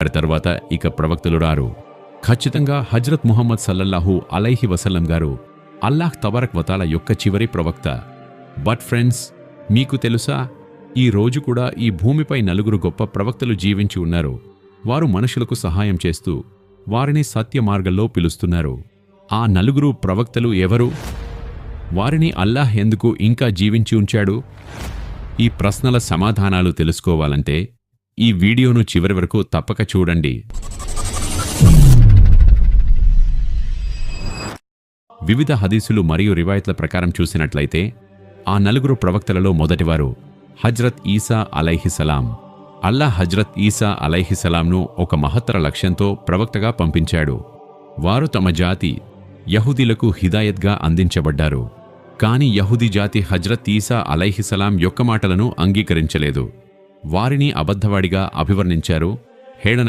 వారి తర్వాత ఇక ప్రవక్తలు రారు. ఖచ్చితంగా హజ్రత్ ముహమ్మద్ సల్లల్లాహు అలైహి వసల్లం గారు అల్లాహ్ తబారక్ వతాల యొక్క చివరి ప్రవక్త. బట్ ఫ్రెండ్స్, మీకు తెలుసా, ఈ రోజు కూడా ఈ భూమిపై నలుగురు గొప్ప ప్రవక్తలు జీవించి ఉన్నారు. వారు మనుషులకు సహాయం చేస్తూ వారిని సత్య మార్గంలో పిలుస్తున్నారు. ఆ నలుగురు ప్రవక్తలు ఎవరు? వారిని అల్లాహ్ ఎందుకు ఇంకా జీవించి ఉంచాడు? ఈ ప్రశ్నల సమాధానాలు తెలుసుకోవాలంటే ఈ వీడియోను చివరి వరకు తప్పక చూడండి. వివిధ హదీసులు మరియు రివాయత్ల ప్రకారం చూసినట్లయితే ఆ నలుగురు ప్రవక్తలలో మొదటివారు హజ్రత్ ఈసా అలైహిసలాం. అల్లాహ్ హజ్రత్ ఈసా అలైహిసలాంను ఒక మహత్తర లక్ష్యంతో ప్రవక్తగా పంపించాడు. వారు తమ జాతి యహూదీలకు హిదాయత్గా అందించబడ్డారు. కాని యహూదీ జాతి హజ్రత్ ఈసా అలైహిసలాం యొక్క మాటలను అంగీకరించలేదు. వారిని అబద్ధవాడిగా అభివర్ణించారు, హేళన